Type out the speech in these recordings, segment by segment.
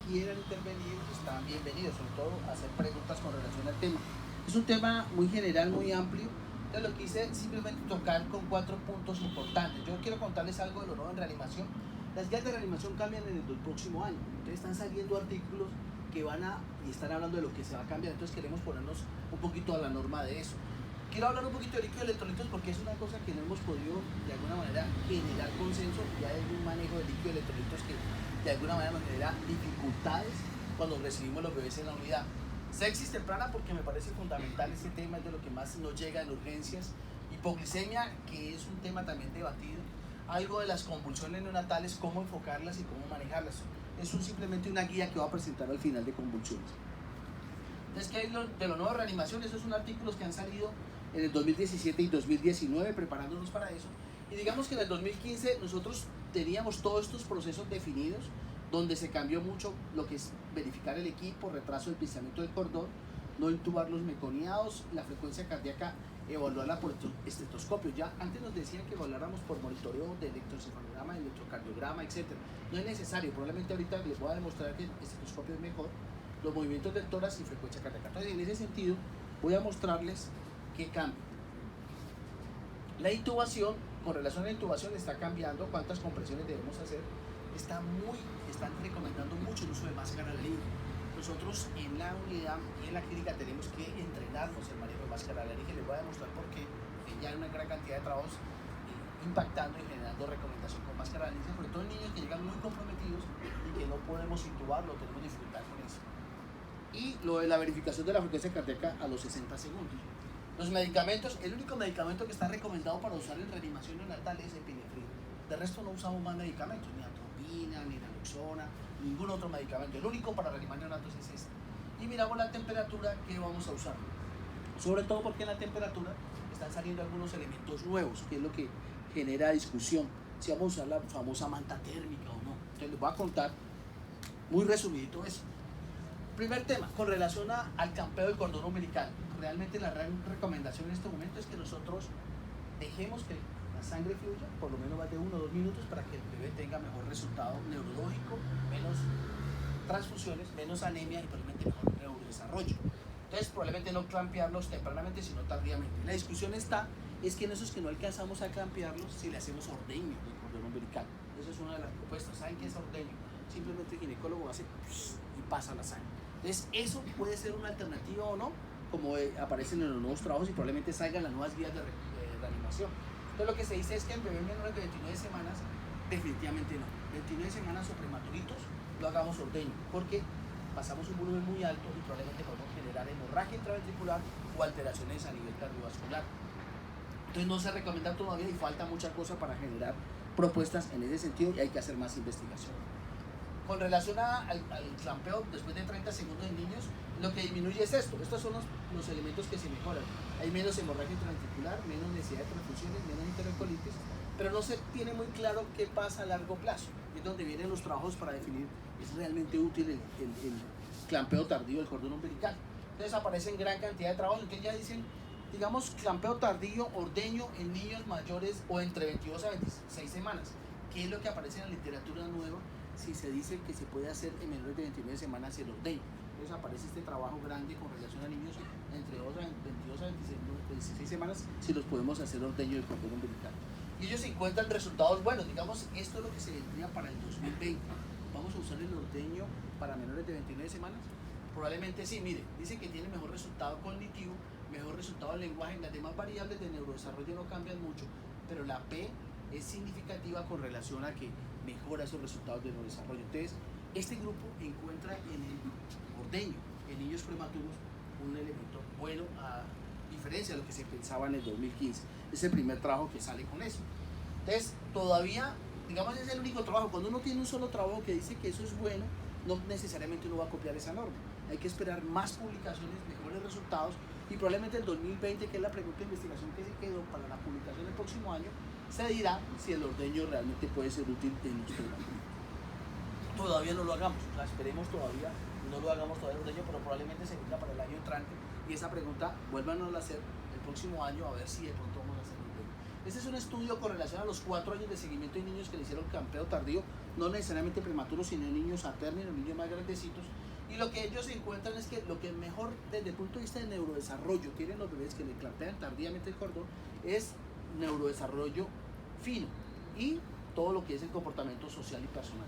quieran intervenir están bienvenidos, sobre todo a hacer preguntas con relación al tema. Es un tema muy general, muy amplio. Entonces lo quise simplemente tocar con 4 puntos importantes. Yo quiero contarles algo de lo nuevo en reanimación. Las guías de reanimación cambian en el próximo año. Entonces están saliendo artículos que y están hablando de lo que se va a cambiar. Entonces queremos ponernos un poquito a la norma de eso. Quiero hablar un poquito de líquido de electrolitos porque es una cosa que no hemos podido de alguna manera generar consenso. Ya hay un manejo de líquido de electrolitos que de alguna manera nos genera dificultades cuando recibimos los bebés en la unidad. Sepsis temprana porque me parece fundamental este tema, es de lo que más nos llega en urgencias. Hipoglicemia, que es un tema también debatido. Algo de las convulsiones neonatales, cómo enfocarlas y cómo manejarlas. Es simplemente una guía que va a presentar al final de convulsiones. Entonces, ¿qué hay de lo nuevo de reanimación? Esos son artículos que han salido en el 2017 y 2019 preparándonos para eso. Y digamos que en el 2015 nosotros teníamos todos estos procesos definidos, donde se cambió mucho lo que es verificar el equipo, retraso del pisamiento del cordón, no intubar los meconiados, la frecuencia cardíaca, evaluarla por estetoscopio. Ya antes nos decían que evaluáramos por monitoreo de electroencefalograma, electrocardiograma, etc. No es necesario, probablemente ahorita les voy a demostrar que el estetoscopio es mejor, los movimientos del tórax y frecuencia cardíaca. Entonces, en ese sentido, voy a mostrarles qué cambia. La intubación, con relación a la intubación, está cambiando, cuántas compresiones debemos hacer. Están recomendando mucho el uso de máscara laringe. Nosotros en la unidad y en la clínica tenemos que entrenarnos el manejo de máscara laringe. Les voy a demostrar por qué ya hay una gran cantidad de trabajos impactando y generando recomendación con máscara laringe, sobre todo en niños que llegan muy comprometidos y que no podemos intubarlo, tenemos dificultad con eso. Y lo de la verificación de la frecuencia cardíaca a los 60 segundos. Los medicamentos, el único medicamento que está recomendado para usar en reanimación neonatal es epinefrina. De resto no usamos más medicamentos, ni atropina, ni naloxona, ningún otro medicamento. El único para reanimar neonatos es este. Y miramos la temperatura que vamos a usar. Sobre todo porque en la temperatura están saliendo algunos elementos nuevos, que es lo que genera discusión. Si vamos a usar la famosa manta térmica o no. Entonces les voy a contar muy resumidito eso. Primer tema, con relación al campeo del cordón umbilical. Realmente la gran recomendación en este momento es que nosotros dejemos que la sangre fluya, por lo menos más de 1 o 2 minutos, para que el bebé tenga mejor resultado neurológico, menos transfusiones, menos anemia y probablemente mejor neurodesarrollo. Entonces, probablemente no clampearlos tempranamente, sino tardíamente. La discusión es que en esos que no alcanzamos a clampearlos, si le hacemos ordeño del cordón umbilical. Esa es una de las propuestas. ¿Saben qué es ordeño? Simplemente el ginecólogo hace y pasa la sangre. Entonces, eso puede ser una alternativa o no, como aparecen en los nuevos trabajos y probablemente salgan las nuevas guías de reanimación. Entonces, lo que se dice es que en bebés menores de 29 semanas, definitivamente no. 29 semanas o prematuritos, lo hagamos ordeño, porque pasamos un volumen muy alto y probablemente podemos generar hemorragia intraventricular o alteraciones a nivel cardiovascular. Entonces, no se recomienda todavía y falta mucha cosa para generar propuestas en ese sentido y hay que hacer más investigación. Con relación al clampeo después de 30 segundos en niños, lo que disminuye es esto. Estos son los elementos que se mejoran. Hay menos hemorragia intraventricular, menos necesidad de transfusiones, menos enterocolitis, pero no se tiene muy claro qué pasa a largo plazo. Es donde vienen los trabajos para definir es realmente útil el clampeo tardío del cordón umbilical. Entonces aparecen gran cantidad de trabajos. Entonces ya dicen, digamos, clampeo tardío, ordeño en niños mayores o entre 22 a 26 semanas. ¿Qué es lo que aparece en la literatura nueva? Si se dice que se puede hacer en menores de 29 semanas el ordeño. Entonces aparece este trabajo grande con relación a niños entre 22 a 26 semanas, si los podemos hacer ordeño del cordón umbilical. Y ellos encuentran resultados buenos. Digamos, esto es lo que se vendría para el 2020. ¿Vamos a usar el ordeño para menores de 29 semanas? Probablemente sí. Mire, dice que tiene mejor resultado cognitivo, mejor resultado del lenguaje. Las demás variables de neurodesarrollo no cambian mucho, pero la P es significativa con relación a que mejora esos resultados de neurodesarrollo. Entonces, este grupo encuentra en el ordeño, en niños prematuros, un elemento bueno a diferencia de lo que se pensaba en el 2015. Es el primer trabajo que sale con eso. Entonces, todavía, digamos, es el único trabajo. Cuando uno tiene un solo trabajo que dice que eso es bueno, no necesariamente uno va a copiar esa norma. Hay que esperar más publicaciones, mejores resultados, y probablemente el 2020, que es la pregunta de investigación que se quedó para la publicación del próximo año, se dirá si el ordeño realmente puede ser útil en los prematuros. Todavía no lo hagamos, o sea, esperemos todavía, no lo hagamos todavía el ordeño, pero probablemente se venga para el año entrante, y esa pregunta vuélvanos a hacer el próximo año a ver si de pronto vamos a hacer ordeño. Este es un estudio con relación a los 4 años de seguimiento de niños que le hicieron campeo tardío no necesariamente prematuros, sino niños a término, niños más grandecitos. Y lo que ellos encuentran es que lo que mejor desde el punto de vista de neurodesarrollo tienen los bebés que le clampean tardíamente el cordón es neurodesarrollo fino y todo lo que es el comportamiento social y personal.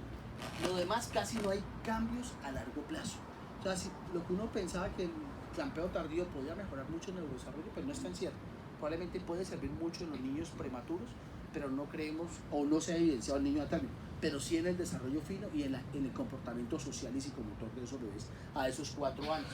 Lo demás casi no hay cambios a largo plazo. O sea, si lo que uno pensaba que el clampeo tardío podía mejorar mucho el neurodesarrollo, pues no es tan cierto. Probablemente puede servir mucho en los niños prematuros, pero no creemos o no se ha evidenciado en el niño a término, pero sí en el desarrollo fino y en el comportamiento social y psicomotor de esos bebés a esos 4 años.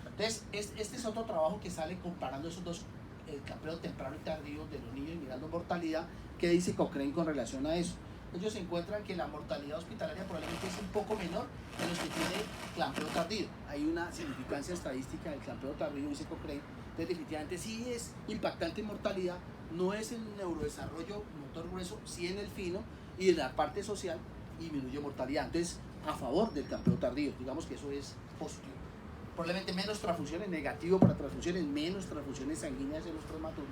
Entonces, este es otro trabajo que sale comparando esos dos, el clampeo temprano y tardío de los niños y mirando mortalidad, que dice Cochrane con relación a eso. Ellos encuentran que la mortalidad hospitalaria probablemente es un poco menor en los que tiene clampeo tardío. Hay una significancia estadística del clampeo tardío, dice Cochrane. Entonces, definitivamente sí es impactante en mortalidad, no es en neurodesarrollo motor grueso, sí en el fino y en la parte social disminuye mortalidad. Entonces, a favor del clampeo tardío, digamos que eso es positivo. Probablemente menos transfusiones, negativo para transfusiones, menos transfusiones sanguíneas en los prematuros,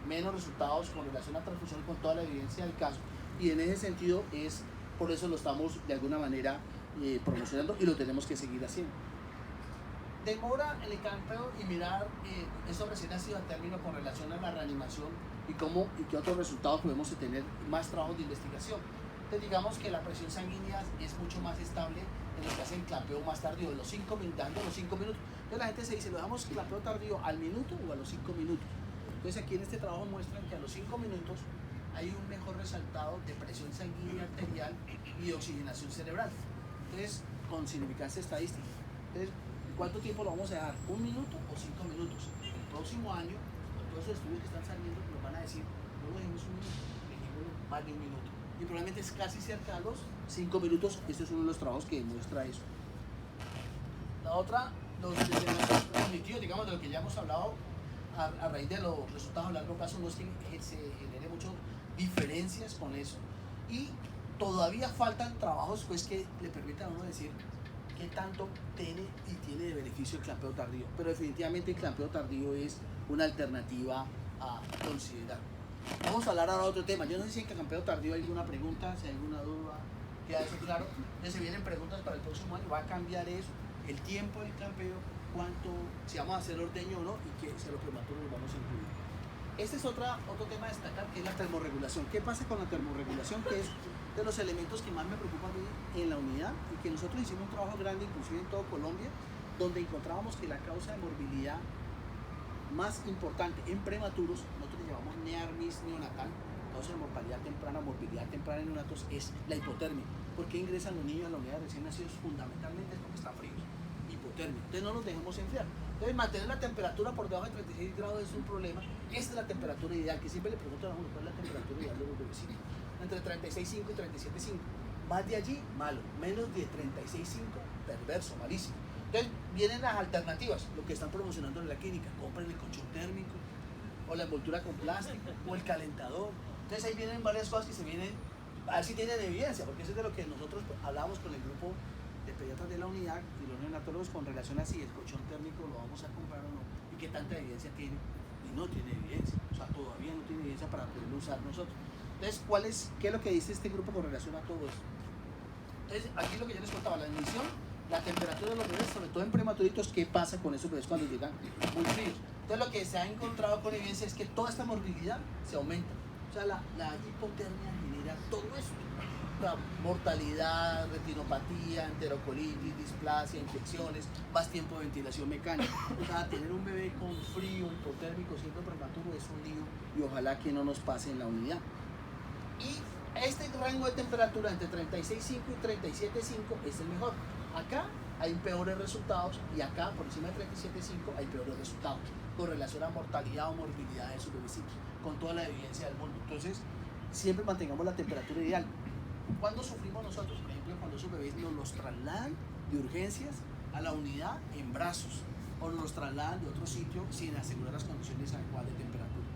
menos resultados con relación a transfusión con toda la evidencia del caso. Y en ese sentido es, por eso lo estamos de alguna manera promocionando y lo tenemos que seguir haciendo. Demora en el clampeo y mirar eso recién nacido a término con relación a la reanimación y qué otros resultados podemos tener, más trabajos de investigación. Entonces digamos que la presión sanguínea es mucho más estable en los que hacen clampeo más tardío, los 5 minutos. Entonces la gente se dice, ¿lo damos clampeo tardío al minuto o a los 5 minutos? Entonces aquí en este trabajo muestran que a los 5 minutos hay un mejor resultado de presión sanguínea arterial y de oxigenación cerebral. Entonces, con significancia estadística. Entonces, ¿cuánto tiempo lo vamos a dejar? ¿1 minuto o 5 minutos? El próximo año, con todos esos estudios que están saliendo, nos van a decir, no lo dejemos 1 minuto, dejémoslo más de 1 minuto. Y probablemente es casi cerca a los 5 minutos. Este es uno de los trabajos que demuestra eso. La otra, los cognitivos, digamos, de lo que ya hemos hablado, a raíz de los resultados a largo plazo, no es que se genere muchas diferencias con eso. Y todavía faltan trabajos pues, que le permitan a uno decir qué tanto tiene de beneficio el clampeo tardío. Pero definitivamente el clampeo tardío es una alternativa a considerar. Vamos a hablar ahora de otro tema. Yo no sé si en el clampeo tardío hay alguna pregunta, si hay alguna duda, queda eso claro. Entonces se vienen preguntas para el próximo año, va a cambiar eso, el tiempo del clampeo, cuánto, si vamos a hacer ordeño o no, y qué si a los prematuros los vamos a incluir. Este es otro tema a destacar, que es la termorregulación. ¿Qué pasa con la termorregulación? Que es de los elementos que más me preocupan a mí en la unidad, y que nosotros hicimos un trabajo grande, inclusive en todo Colombia, donde encontrábamos que la causa de morbilidad más importante en prematuros, nosotros le llamamos nearmis neonatal, causa de mortalidad temprana, morbilidad temprana en neonatos, es la hipotermia. ¿Por qué ingresan los niños a la unidad de recién nacidos? Fundamentalmente es porque están fríos, hipotermia. Entonces no los dejemos enfriar. Entonces mantener la temperatura por debajo de 36 grados es un problema. Esta es la temperatura ideal, que siempre le preguntan a uno cuál es la temperatura ideal de los bebecitos. Entre 36.5 y 37.5. Más de allí, malo. Menos de 36.5, perverso, malísimo. Entonces vienen las alternativas, lo que están promocionando en la clínica. Compren el colchón térmico, o la envoltura con plástico, o el calentador. Entonces ahí vienen varias cosas que se vienen, a ver si tienen evidencia, porque eso es de lo que nosotros hablábamos con el grupo de pediatras de la unidad y los neonatólogos con relación a si el colchón térmico lo vamos a comprar o no, y qué tanta evidencia tiene. Y no tiene evidencia, o sea, todavía no tiene evidencia para poderlo usar nosotros. Entonces, ¿qué es lo que dice este grupo con relación a todo esto? Entonces, aquí lo que yo les contaba, la admisión, la temperatura de los bebés, sobre todo en prematuritos, ¿qué pasa con esos bebés cuando llegan muy fríos? Entonces, lo que se ha encontrado con evidencia es que toda esta morbilidad se aumenta. O sea, la hipotermia genera todo esto. La mortalidad, retinopatía, enterocolitis, displasia, infecciones, más tiempo de ventilación mecánica. O sea, tener un bebé con frío, hipotérmico, siendo prematuro es un lío y ojalá que no nos pase en la unidad. Y este rango de temperatura entre 36.5 y 37.5 es el mejor. Acá hay peores resultados y acá por encima de 37.5 hay peores resultados con relación a mortalidad o morbilidad de sus bebecitos, con toda la evidencia del mundo. Entonces, siempre mantengamos la temperatura ideal. ¿Cuándo sufrimos nosotros? Por ejemplo, cuando esos bebés nos los trasladan de urgencias a la unidad en brazos o nos los trasladan de otro sitio sin asegurar las condiciones adecuadas de temperatura.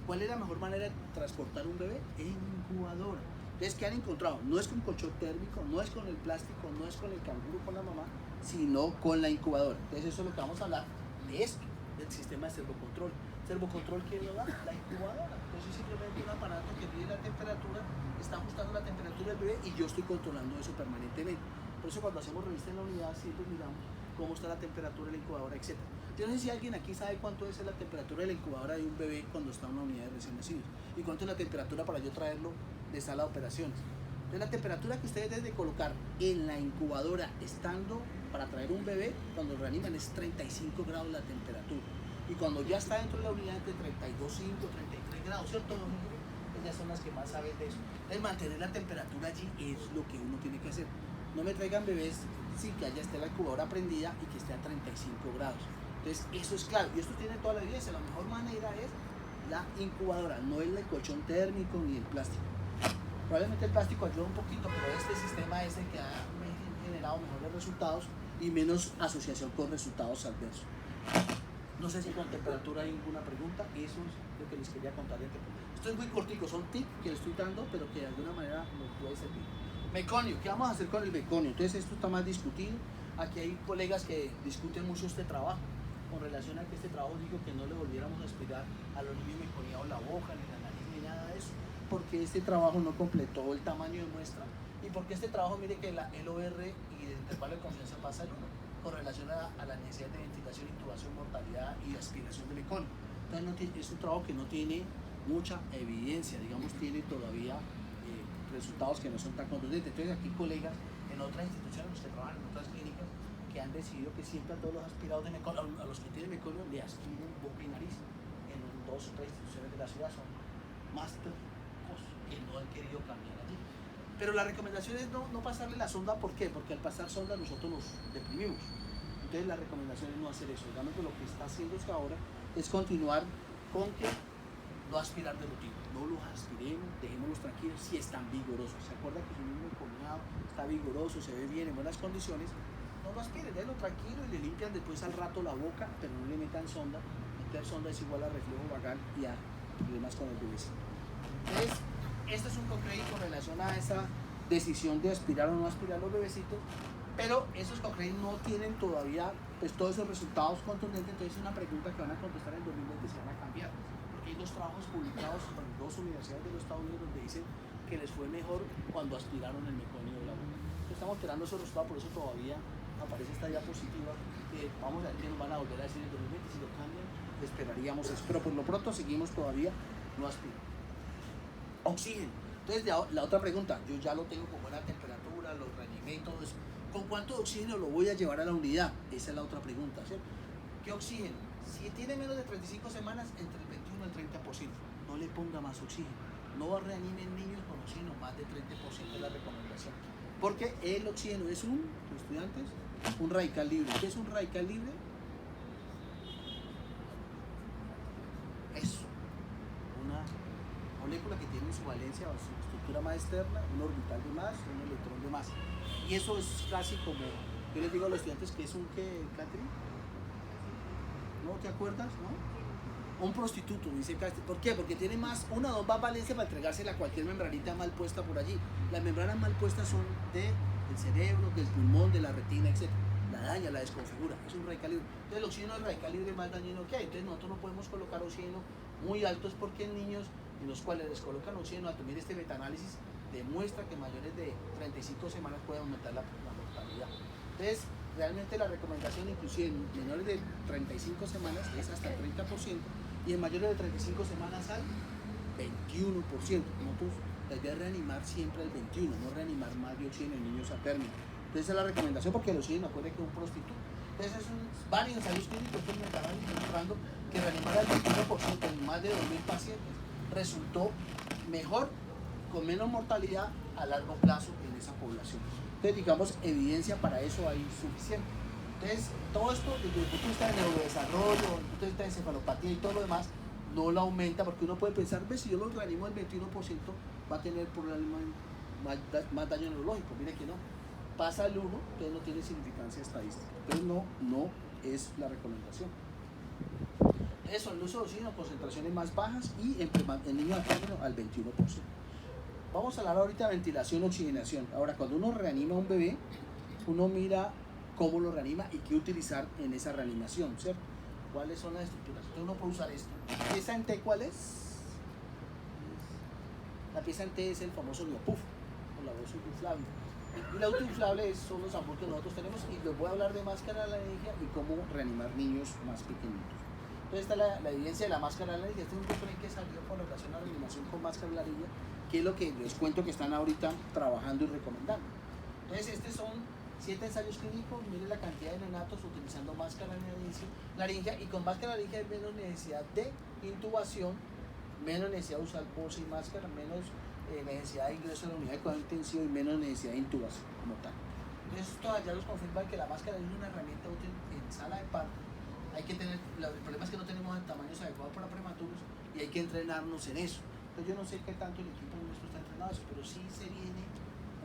¿Cuál es la mejor manera de transportar un bebé? En incubadora. Entonces, ¿qué han encontrado? No es con colchón térmico, no es con el plástico, no es con el canguro, con la mamá, sino con la incubadora. Entonces, eso es lo que vamos a hablar de esto, del sistema de servocontrol. Servocontrol, ¿quién lo da? La incubadora. Entonces es simplemente un aparato que mide la temperatura, está ajustando la temperatura del bebé y yo estoy controlando eso permanentemente. Por eso cuando hacemos revista en la unidad siempre miramos cómo está la temperatura de la incubadora, etc. Yo no sé si alguien aquí sabe cuánto es la temperatura de la incubadora de un bebé cuando está en una unidad de recién nacidos y cuánto es la temperatura para yo traerlo de sala de operaciones. Entonces la temperatura que ustedes deben de colocar en la incubadora estando para traer un bebé cuando lo reaniman es 35 grados la temperatura. Y cuando ya está dentro de la unidad de 32,5, 33 grados, ¿cierto? Ellas son las que más saben de eso. Entonces mantener la temperatura allí es lo que uno tiene que hacer. No me traigan bebés sin que haya esté la incubadora prendida y que esté a 35 grados. Entonces eso es claro. Y esto tiene toda la evidencia. La mejor manera es la incubadora, no es el colchón térmico ni el plástico. Probablemente el plástico ayuda un poquito, pero este sistema es el que ha generado mejores resultados y menos asociación con resultados adversos. No sé si con temperatura hay ninguna pregunta, eso es lo que les quería contar. Esto es muy cortico, son tips que les estoy dando, pero que de alguna manera nos puede servir. Meconio, ¿qué vamos a hacer con el meconio? Entonces esto está más discutido. Aquí hay colegas que discuten mucho este trabajo, con relación a que este trabajo digo que no le volviéramos a aspirar a los niños meconiados la boca, ni la nariz, ni nada de eso, porque este trabajo no completó el tamaño de muestra y porque este trabajo, mire que la LOR y el intervalo de confianza pasa el 1 con relación a la necesidad de ventilación, intubación, mortalidad y aspiración de meconio. Entonces es un trabajo que no tiene mucha evidencia, digamos, tiene todavía resultados que no son tan contundentes. Entonces aquí colegas en otras instituciones, los que trabajan en otras clínicas, que han decidido que siempre a todos los aspirados de meconio, a los que tienen meconio, le aspiren boca y nariz. En 2 o 3 instituciones de la ciudad son máster que no han querido cambiar allí. Pero la recomendación es no pasarle la sonda. ¿Por qué? Porque al pasar sonda nosotros nos deprimimos. Entonces la recomendación es no hacer eso. Digamos que lo que está haciendo ahora es continuar con que no aspirar de rutina. No los aspiremos, dejémoslos tranquilos si están vigorosos. ¿Se acuerda que su niño comiado está vigoroso, se ve bien, en buenas condiciones? No lo aspiren, déjenlo tranquilo y le limpian después al rato la boca, pero no le metan sonda. Meter sonda es igual a reflejo vagal y a problemas con el bebé. Entonces, esto es un concreto con relación a esa decisión de aspirar o no aspirar los bebecitos, pero esos concretos no tienen todavía pues, todos esos resultados contundentes. Entonces es una pregunta que van a contestar en 2020, se van a cambiar, porque hay 2 trabajos publicados en 2 universidades de los Estados Unidos donde dicen que les fue mejor cuando aspiraron el meconio de la boca. Entonces estamos esperando esos resultados, por eso todavía aparece esta diapositiva que vamos a ver que nos van a volver a decir en 2020. Si lo cambian, esperaríamos eso, pero por lo pronto seguimos todavía no aspirando. Oxígeno. Entonces la otra pregunta, yo ya lo tengo con buena temperatura, lo reanimé y todo eso. ¿Con cuánto de oxígeno lo voy a llevar a la unidad? Esa es la otra pregunta, ¿cierto? ¿Qué oxígeno? Si tiene menos de 35 semanas, entre el 21 y el 30%. No le ponga más oxígeno. No reanimen niños con oxígeno, más de 30% es la recomendación. Porque el oxígeno es estudiantes, un radical libre. ¿Qué es un radical libre? Eso. Una molécula que tiene su valencia o su estructura más externa, un orbital de más, un electrón de más. Y eso es casi como, yo les digo a los estudiantes que es un ¿qué, Catherine? ¿No te acuerdas? ¿No? Un prostituto, dice Catherine. ¿Por qué? Porque tiene más, una o dos más valencia para entregársela a cualquier membranita mal puesta por allí. Las membranas mal puestas son del cerebro, del pulmón, de la retina, etc. La daña, la desconfigura, es un radical libre. Entonces el oxígeno es el radical libre más dañino que hay. Entonces nosotros no podemos colocar oxígeno muy altos porque en niños en los cuales les colocan oxígeno alto, mire este metaanálisis demuestra que mayores de 35 semanas pueden aumentar la mortalidad. Entonces realmente la recomendación inclusive en menores de 35 semanas es hasta el 30% y en mayores de 35 semanas al 21%. Nosotros la idea es reanimar siempre al 21, no reanimar más de oxígeno en niños a término. Entonces esa es la recomendación porque el oxígeno acuerde que es un prostituto. Entonces es varios ensayos clínicos que me estaban demostrando que reanimar al 21% en más de 2.000 pacientes resultó mejor, con menos mortalidad a largo plazo en esa población. Entonces digamos, evidencia para eso hay suficiente. Entonces todo esto desde el punto de vista de neurodesarrollo, desde el punto de vista de encefalopatía y todo lo demás, no lo aumenta porque uno puede pensar, ¿ves? Si yo lo reanimo al 21% va a tener problemas más daño neurológico. Mire que no, pasa al 1, entonces no tiene significancia estadística. Entonces no es la recomendación. Eso, el uso de oxígeno, concentraciones más bajas y en niños a término al 21%. Vamos a hablar ahorita de ventilación, oxigenación. Ahora, cuando uno reanima a un bebé, uno mira cómo lo reanima y qué utilizar en esa reanimación, ¿cierto? ¿Cuáles son las estructuras? Entonces uno puede usar esto. ¿La pieza en T cuál es? La pieza en T es el famoso neopuff, o la voz inflable. Y la autoinflable son los ambos que nosotros tenemos, y les voy a hablar de máscara de laringe y cómo reanimar niños más pequeñitos. Entonces está la evidencia de la máscara de laringe. Este es un referente que salió con relación a la reanimación con máscara de laringe, que es lo que les cuento que están ahorita trabajando y recomendando. Entonces estos son 7 ensayos clínicos. Miren la cantidad de neonatos utilizando máscara de laringe, y con máscara de laringe hay menos necesidad de intubación, menos necesidad de usar bolsa y máscara, menos necesidad de ingreso a la unidad de cuidado intensivo y menos necesidad de intubación como tal. Entonces esto ya nos confirma que la máscara es una herramienta útil en sala de parto. Hay que tener, el problema es que no tenemos tamaños adecuados para prematuros y hay que entrenarnos en eso. Entonces yo no sé qué tanto el equipo nuestro está entrenado, pero sí se viene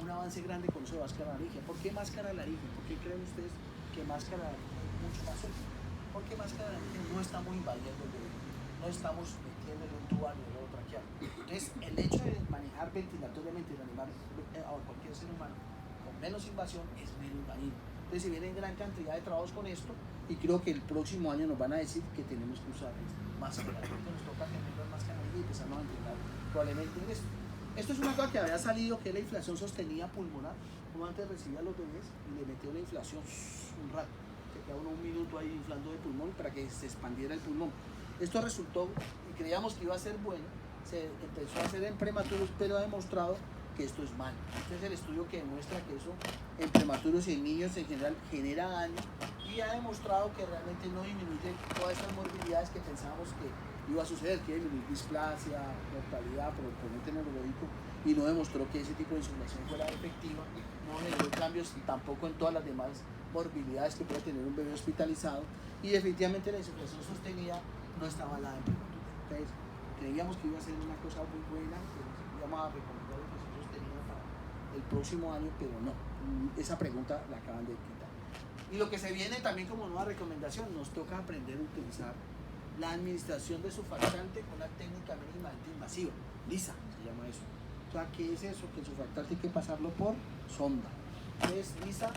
un avance grande con eso de máscara laringe. ¿Por qué máscara laringe? ¿Por qué creen ustedes que máscara laringe es mucho más útil? Porque máscara laringe no estamos invadiendo el bebé, no estamos metiendo en un tubo ni en el traqueal. Entonces el hecho de manejar ventilatoriamente y reanimar a cualquier ser humano con menos invasión es menos dañino. Entonces se viene gran cantidad de trabajos con esto, y creo que el próximo año nos van a decir que tenemos que usar máscara laringe. Nos toca tener las máscaras laringe y empezarnos a entrenar probablemente en esto. Esto es una cosa que había salido, que es la inflación sostenida pulmonar. Uno antes recibía a los bebés y le metió la inflación un rato, se quedaba uno un minuto ahí inflando el pulmón para que se expandiera el pulmón. Esto resultó, y creíamos que iba a ser bueno, se empezó a hacer en prematuros, pero ha demostrado que esto es malo. Este es el estudio que demuestra que eso en prematuros y en niños en general genera daño, y ha demostrado que realmente no disminuye todas estas morbilidades que pensábamos que iba a suceder, que disminuir displasia, mortalidad por el componente neurológico, y no demostró que ese tipo de insulación fuera efectiva. No generó cambios tampoco en todas las demás morbilidades que puede tener un bebé hospitalizado, y definitivamente la insulación sostenida no está avalada en prematura. Entonces creíamos que iba a ser una cosa muy buena, que íbamos a recomendar la insulación sostenida para el próximo año, pero no, esa pregunta la acaban de quitar. Y lo que se viene también como nueva recomendación, nos toca aprender a utilizar la administración de surfactante con una técnica mínimamente invasiva, LISA se llama eso. O sea, ¿qué es eso? Que el surfactante hay que pasarlo por sonda. Entonces, LISA,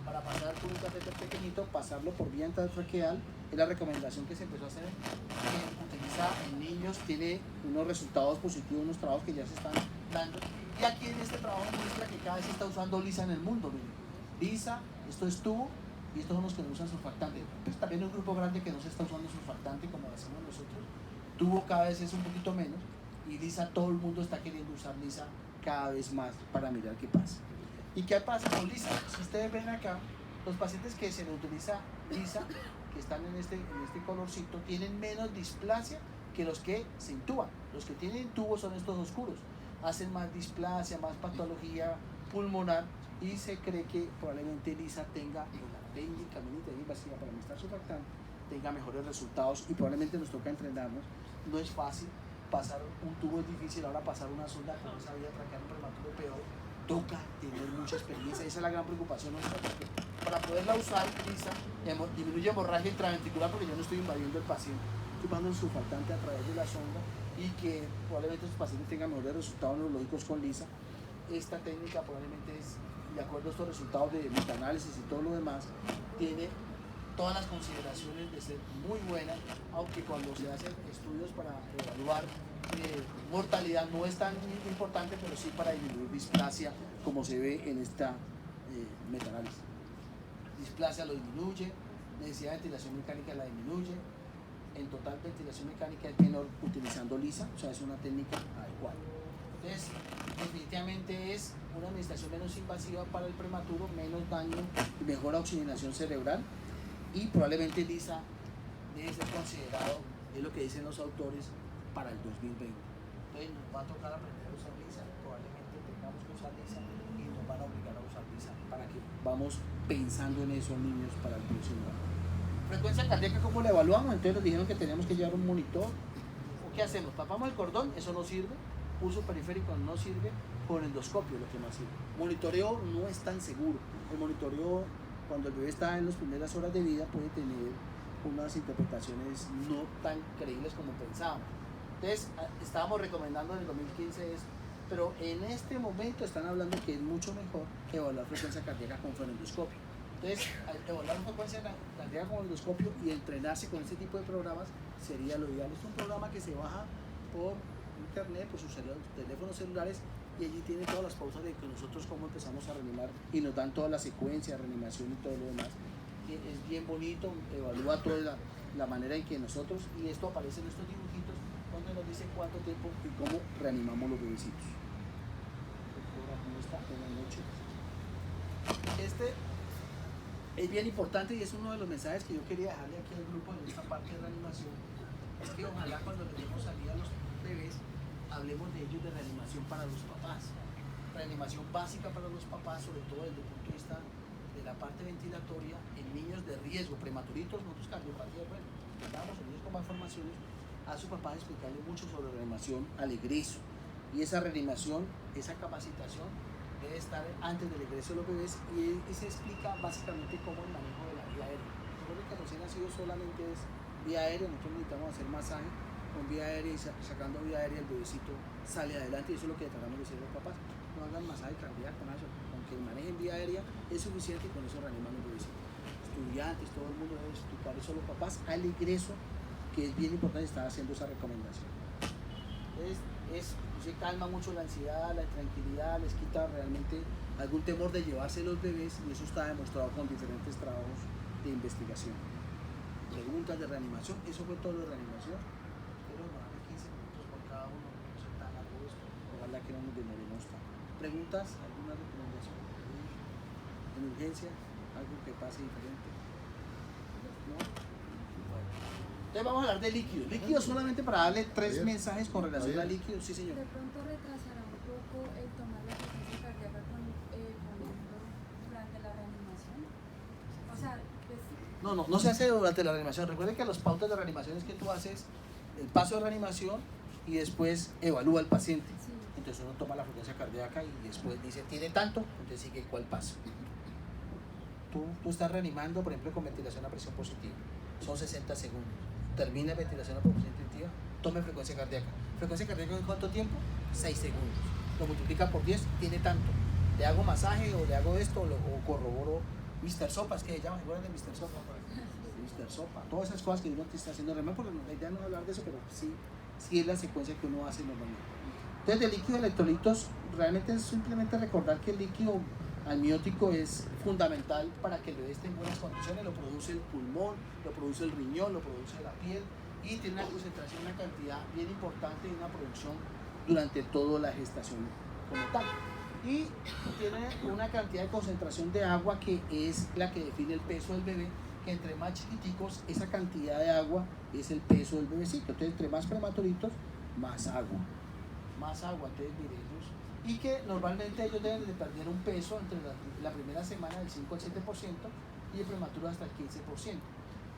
para pasar por un catéter pequeñito, pasarlo por vía intratraqueal, es la recomendación que se empezó a hacer, que utiliza en niños, tiene unos resultados positivos, unos trabajos que ya se están dando. Y aquí en este trabajo muestra que cada vez se está usando LISA en el mundo. Miren. LISA, esto es tubo, y estos son los que no usan surfactante. Pues también hay un grupo grande que no se está usando surfactante como hacemos nosotros. Tubo cada vez es un poquito menos, y LISA, todo el mundo está queriendo usar LISA cada vez más para mirar qué pasa. ¿Y qué pasa con LISA? Si ustedes ven acá, los pacientes que se le utiliza LISA, que están en este colorcito, tienen menos displasia que los que se intuban. Los que tienen tubos son estos oscuros, hacen más displasia, más patología pulmonar, y se cree que probablemente LISA tenga la técnica mínima invasiva para administrar surfactante, tenga mejores resultados, y probablemente nos toca entrenarnos. No es fácil, pasar un tubo es difícil, ahora pasar una sonda con esa vía traqueal prematuro peor, toca tener mucha experiencia. Esa es la gran preocupación nuestra, porque para poderla usar LISA disminuye hemorragia intraventricular, porque yo no estoy invadiendo el paciente, estoy pasando el surfactante a través de la sonda, y que probablemente esos pacientes tengan mejores resultados neurológicos con LISA. Esta técnica probablemente es, de acuerdo a estos resultados de metaanálisis y todo lo demás, tiene todas las consideraciones de ser muy buena, aunque cuando se hacen estudios para evaluar mortalidad no es tan importante, pero sí para disminuir displasia, como se ve en esta metaanálisis. Displasia lo disminuye, necesidad de ventilación mecánica la disminuye, en total ventilación mecánica es menor utilizando LISA, o sea, es una técnica adecuada. Entonces, definitivamente es una administración menos invasiva para el prematuro, menos daño y mejor oxigenación cerebral, y probablemente LISA debe ser considerado, es lo que dicen los autores, para el 2020. Entonces nos va a tocar aprender a usar LISA, probablemente tengamos que usar LISA y nos van a obligar a usar LISA para que vamos pensando en esos niños para el próximo año. Frecuencia cardíaca, ¿cómo la evaluamos? Entonces nos dijeron que teníamos que llevar un monitor. ¿O qué hacemos? ¿Tapamos el cordón? Eso no sirve. Uso periférico no sirve. Con endoscopio lo que más sirve. Monitoreo no es tan seguro. El monitoreo, cuando el bebé está en las primeras horas de vida, puede tener unas interpretaciones no tan creíbles como pensábamos. Entonces estábamos recomendando en el 2015 eso, pero en este momento están hablando que es mucho mejor evaluar frecuencia cardíaca con frenendoscopio. Entonces, evaluar la frecuencia cardíaca con el endoscopio y entrenarse con este tipo de programas sería lo ideal. Es un programa que se baja por internet, por sus teléfonos celulares, y allí tiene todas las pausas de que nosotros cómo empezamos a reanimar y nos dan toda la secuencia, reanimación y todo lo demás. Es bien bonito, evalúa toda la manera en que nosotros, y esto aparece en estos dibujitos donde nos dice cuánto tiempo y cómo reanimamos los bebecitos. ¿Cómo está? Buenas noches. Este es bien importante y es uno de los mensajes que yo quería dejarle aquí al grupo en esta parte de reanimación. Es que ojalá cuando le demos salida a los bebés hablemos de ellos de reanimación para los papás. Reanimación básica para los papás, sobre todo desde el punto de vista de la parte ventilatoria en niños de riesgo, prematuritos, nosotros cardiopatía, bueno, damos a niños con malformaciones, a sus papás explicarle mucho sobre reanimación al egreso. Y esa reanimación, esa capacitación debe estar antes del egreso de los bebés y se explica básicamente cómo el manejo de la vía aérea. Recuerden que recién nacido solamente es vía aérea, nosotros necesitamos hacer masaje con vía aérea y sacando vía aérea el bebecito sale adelante, y eso es lo que tratamos de decir a los papás. No hagan masaje cardíaco, con eso, aunque manejen vía aérea es suficiente y con eso reaniman los bebecitos. Estudiantes, todo el mundo debe explicar eso a los papás al egreso, que es bien importante estar haciendo esa recomendación. Entonces, se calma mucho la ansiedad, la intranquilidad, les quita realmente algún temor de llevarse los bebés, y eso está demostrado con diferentes trabajos de investigación. Preguntas de reanimación, eso fue todo de reanimación. Pero más de 15 minutos por cada uno, no sé tan largo esto, ojalá que no nos demoremos tanto. ¿Preguntas? ¿Alguna recomendación? ¿En urgencia? ¿Algo que pase diferente? ¿No? Bueno. Entonces vamos a hablar de líquidos. Líquidos solamente para darle tres mensajes con relación a líquidos. Sí, señor. De pronto retrasará un poco el tomar la frecuencia cardíaca durante la reanimación. O sea, pues... No se hace durante la reanimación. Recuerden que las pautas de reanimación es que tú haces el paso de reanimación y después evalúa al paciente. Sí. Entonces uno toma la frecuencia cardíaca y después dice, ¿tiene tanto? Entonces sigue cuál paso. Tú estás reanimando, por ejemplo, con ventilación a presión positiva. Son 60 segundos. Termina ventilación a presión positiva, tome frecuencia cardíaca. ¿Frecuencia cardíaca en cuánto tiempo? 6 segundos. Lo multiplica por 10, tiene tanto. ¿Le hago masaje o le hago esto o corroboro Mr. Sopas, que se llama? ¿Se acuerdan de Mr. Sopa? Mr. Sopa. Todas esas cosas que uno te está haciendo realmente, porque la idea no es hablar de eso, pero sí es la secuencia que uno hace normalmente. Entonces, el líquido de electrolitos, realmente es simplemente recordar que el líquido amniótico es fundamental para que el bebé esté en buenas condiciones. Lo produce el pulmón, lo produce el riñón, lo produce la piel, y tiene una concentración, una cantidad bien importante y una producción durante toda la gestación como tal. Y tiene una cantidad de concentración de agua que es la que define el peso del bebé, que entre más chiquiticos esa cantidad de agua es el peso del bebecito. Entonces, entre más prematuritos, más agua. Entonces, mire, y que normalmente ellos deben de perder un peso entre la primera semana del 5 al 7% y el prematuro hasta el 15%.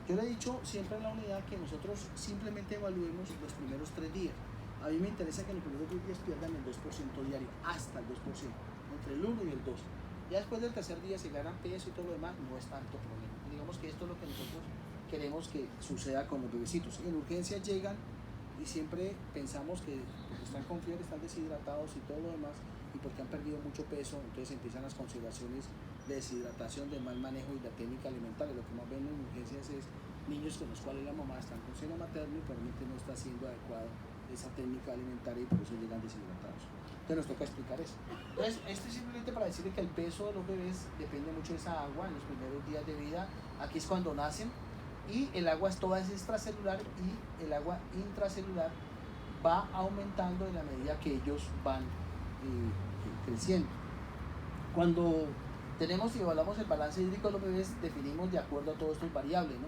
Yo le he dicho siempre en la unidad que nosotros simplemente evaluemos los primeros 3 días. A mí me interesa que en los primeros 2 días pierdan el 2% diario, hasta el 2%, entre el 1 y el 2. Ya después del tercer día se ganan peso y todo lo demás, no es tanto problema. Digamos que esto es lo que nosotros queremos que suceda con los bebecitos. En urgencia llegan y siempre pensamos que porque están con fiebre, están deshidratados y todo lo demás, y porque han perdido mucho peso, entonces empiezan las consideraciones de deshidratación, de mal manejo y la técnica alimentaria. Lo que más ven en urgencias es niños con los cuales la mamá está con seno materno y probablemente no está siendo adecuada esa técnica alimentaria y por eso llegan deshidratados. Entonces nos toca explicar eso. Entonces, esto es simplemente para decirle que el peso de los bebés depende mucho de esa agua en los primeros días de vida. Aquí es cuando nacen, y el agua toda es extracelular, y el agua intracelular va aumentando en la medida que ellos van creciendo. Cuando tenemos y evaluamos el balance hídrico de los bebés, definimos de acuerdo a todas estas variables, ¿no?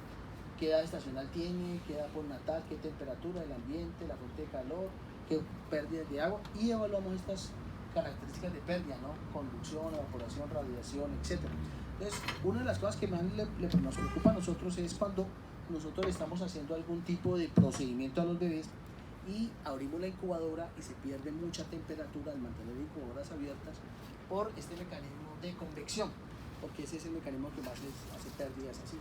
¿Qué edad estacional tiene? ¿Qué edad postnatal? ¿Qué temperatura del ambiente? ¿La fuente de calor? ¿Qué pérdidas de agua? Y evaluamos estas características de pérdida, ¿no? Conducción, evaporación, radiación, etc. Entonces, una de las cosas que más nos preocupa a nosotros es cuando nosotros estamos haciendo algún tipo de procedimiento a los bebés y abrimos la incubadora y se pierde mucha temperatura al mantener incubadoras abiertas por este mecanismo de convección, porque ese es el mecanismo que más hace pérdidas así.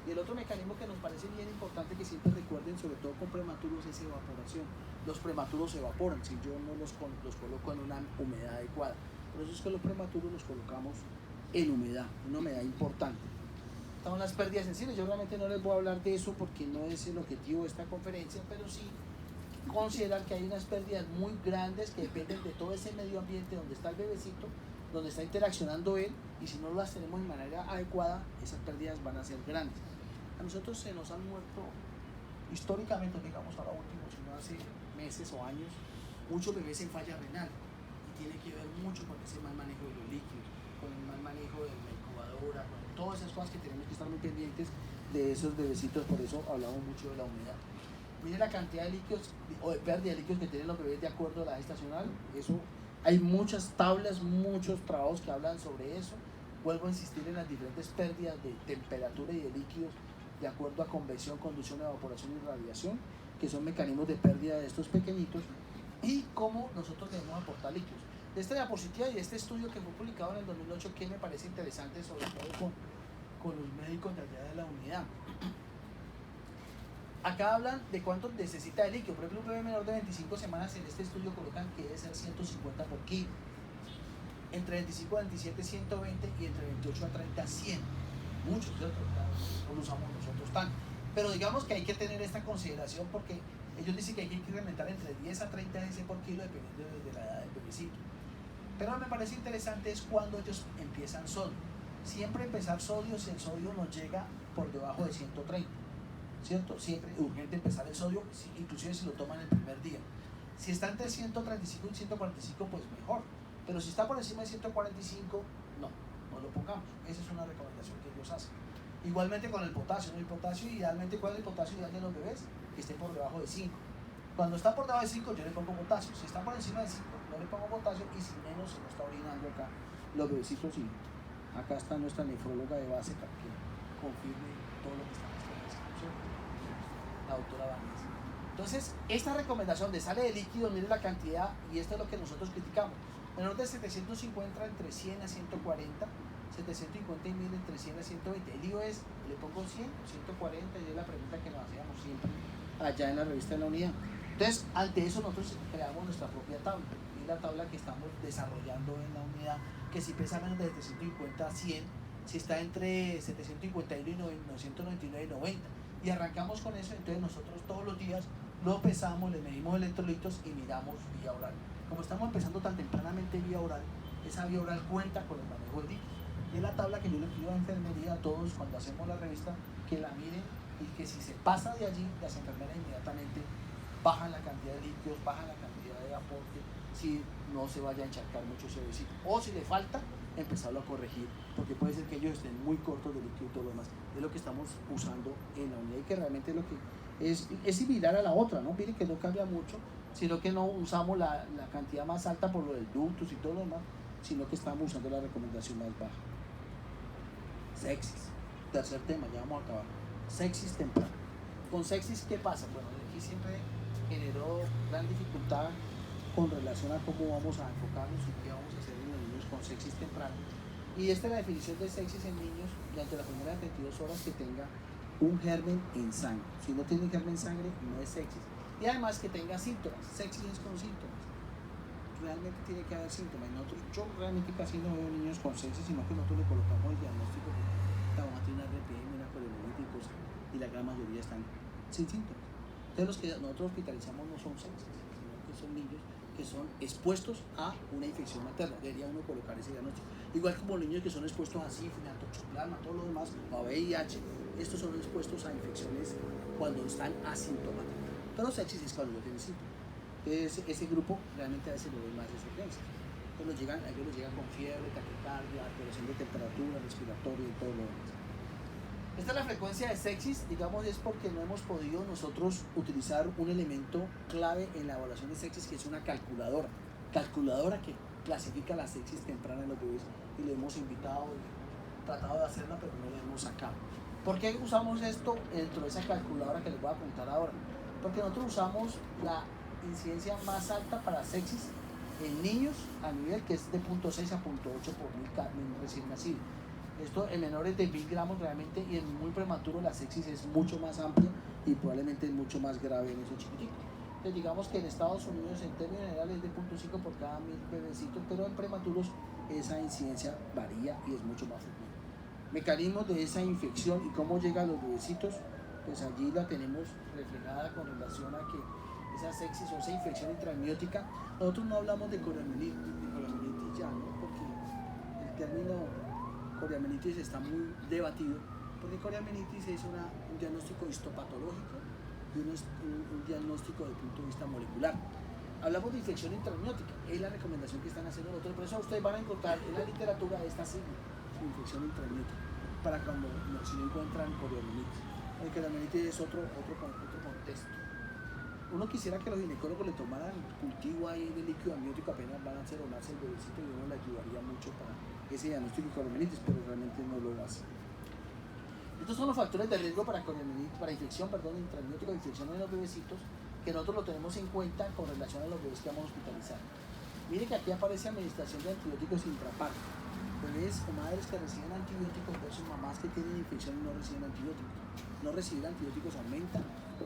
Y el otro mecanismo que nos parece bien importante que siempre recuerden, sobre todo con prematuros, es evaporación. Los prematuros se evaporan si yo no los coloco en una humedad adecuada. Por eso es que los prematuros los colocamos en humedad, una humedad importante. Están las pérdidas sensibles. Yo realmente no les voy a hablar de eso porque no es el objetivo de esta conferencia, pero sí considerar que hay unas pérdidas muy grandes que dependen de todo ese medio ambiente donde está el bebecito, donde está interaccionando él, y si no las tenemos de manera adecuada, esas pérdidas van a ser grandes. A nosotros se nos han muerto históricamente, digamos ahora último, sino hace meses o años, muchos bebés en falla renal, y tiene que ver mucho con ese mal manejo de los líquidos, con el mal manejo de la incubadora, con todas esas cosas que tenemos que estar muy pendientes de esos bebecitos. Por eso hablamos mucho de la humedad. Mire la cantidad de líquidos o de pérdida de líquidos que tienen los bebés de acuerdo a la edad estacional. Eso, hay muchas tablas, muchos trabajos que hablan sobre eso. Vuelvo a insistir en las diferentes pérdidas de temperatura y de líquidos de acuerdo a convección, conducción, evaporación y radiación, que son mecanismos de pérdida de estos pequeñitos, y cómo nosotros debemos aportar líquidos. De esta diapositiva y de este estudio que fue publicado en el 2008, que me parece interesante, sobre todo con los médicos de allá de la unidad. Acá hablan de cuánto necesita de líquido. Por ejemplo, un bebé menor de 25 semanas en este estudio colocan que debe ser 150 por kilo. Entre 25 a 27, 120, y entre 28 a 30, 100. Muchos, ¿cierto? No lo usamos nosotros tanto. Pero digamos que hay que tener esta consideración porque ellos dicen que hay que incrementar entre 10 a 30 cc por kilo dependiendo de la edad del bebecito. Pero me parece interesante es cuando ellos empiezan sodio. Siempre empezar sodio si el sodio nos llega por debajo de 130. ¿Cierto? Siempre urgente empezar el sodio, inclusive si lo toman el primer día. Si está entre 135 y 145, pues mejor. Pero si está por encima de 145, no lo pongamos. Esa es una recomendación que ellos hacen. Igualmente con el potasio, ¿no? El potasio idealmente, ¿cuál es el potasio ideal de los bebés? Que esté por debajo de 5. Cuando está por debajo de 5, yo le pongo potasio. Si está por encima de 5, no le pongo potasio, y si menos se lo está orinando acá los bebecitos. Y acá está nuestra nefróloga de base para que confirme todo lo que está en esta descripción, la doctora Vanessa. Entonces, esta recomendación de sale de líquido, mire la cantidad, y esto es lo que nosotros criticamos. Menor de 750 entre 100 a 140, 750 y 1000 entre 100 a 120. El lío es, le pongo 100, 140, y es la pregunta que nos hacíamos siempre allá en la revista de la unidad. Entonces, ante eso nosotros creamos nuestra propia tabla, y la tabla que estamos desarrollando en la unidad, que si pesa menos de 750 a 100, si está entre 751 y 999 y 90. Y arrancamos con eso. Entonces nosotros todos los días lo pesamos, le medimos electrolitos y miramos vía oral. Como estamos empezando tan tempranamente vía oral, esa vía oral cuenta con el manejo de líquidos. Y es la tabla que yo le pido a enfermería a todos cuando hacemos la revista, que la miren, y que si se pasa de allí, las enfermeras inmediatamente bajan la cantidad de líquidos, bajan la cantidad de aporte, si no se vaya a encharcar mucho ese bebecito. O si le falta, empezarlo a corregir, porque puede ser que ellos estén muy cortos de líquido y todo lo demás. Es lo que estamos usando en la unidad, y que realmente lo que es similar a la otra, ¿no? Miren que no cambia mucho, sino que no usamos la cantidad más alta por lo del ductus y todo lo demás, sino que estamos usando la recomendación más baja. Sepsis, tercer tema, ya vamos a acabar. Sepsis temprana. Con sepsis, ¿qué pasa? Bueno, aquí siempre generó gran dificultad con relación a cómo vamos a enfocarnos y qué vamos a hacer en los niños con sepsis temprana. Y esta es la definición de sepsis en niños durante las primeras 22 horas que tenga un germen en sangre. Si no tiene germen en sangre, no es sepsis. Y además que tenga síntomas. Sepsis es con síntomas. Realmente tiene que haber síntomas. Yo realmente casi no veo niños con sepsis, sino que nosotros le colocamos el diagnóstico de la mamá tiene una RPM, una poliomielitis y cosas, y la gran mayoría están sin síntomas. Entonces los que nosotros hospitalizamos no son sepsis, sino que son niños que son expuestos a una infección materna. Debería uno colocar ese diagnóstico. Igual como los niños que son expuestos a sífilis, a toxoplasma, todo lo demás, o a VIH, estos son expuestos a infecciones cuando están asintomáticos. Pero sepsis es cuando no tienen síntomas. Entonces ese grupo realmente a veces lo ve más de urgencias. Entonces ellos los llegan con fiebre, taquicardia, alteración de temperatura, respiratoria y todo lo demás. Esta es la frecuencia de sepsis, digamos, es porque no hemos podido nosotros utilizar un elemento clave en la evaluación de sepsis, que es una calculadora que clasifica la sepsis temprana en los bebés, y le hemos invitado y tratado de hacerla, pero no la hemos sacado. ¿Por qué usamos esto dentro de esa calculadora que les voy a contar ahora? Porque nosotros usamos la incidencia más alta para sepsis en niños a nivel que es de 0.6 a 0.8 por 1000 recién nacido. Esto en menores de 1000 gramos realmente, y en muy prematuro la sepsis es mucho más amplia y probablemente es mucho más grave en esos chiquiticos. Entonces digamos que en Estados Unidos en términos generales es de 0.5 por cada 1000 bebecitos, pero en prematuros esa incidencia varía y es mucho más frecuente. Mecanismos de esa infección y cómo llega a los bebecitos, pues allí la tenemos reflejada con relación a que esa sepsis o esa infección intramniótica. Nosotros no hablamos de coriamnitis ya, ¿no? Porque el término coriamnitis está muy debatido, porque coriamnitis es un diagnóstico histopatológico y un diagnóstico desde el punto de vista molecular. Hablamos de infección intramniótica, es la recomendación que están haciendo nosotros, por eso ustedes van a encontrar en la literatura esta sigla, infección intramniótica, para cuando si no encuentran coriamnitis. El coriamnitis es otro contexto. Uno quisiera que los ginecólogos le tomaran cultivo ahí de líquido amniótico apenas van a donarse el bebecito y uno le ayudaría mucho para ese diagnóstico de coriamnitis, pero realmente no lo hace. Estos son los factores de riesgo para infección intramniótica o infección en los bebecitos que nosotros lo tenemos en cuenta con relación a los bebés que vamos a hospitalizar. Mire que aquí aparece administración de antibióticos intraparto. Bebés o madres que reciben antibióticos versus mamás que tienen infección y no reciben antibióticos. No recibir antibióticos aumenta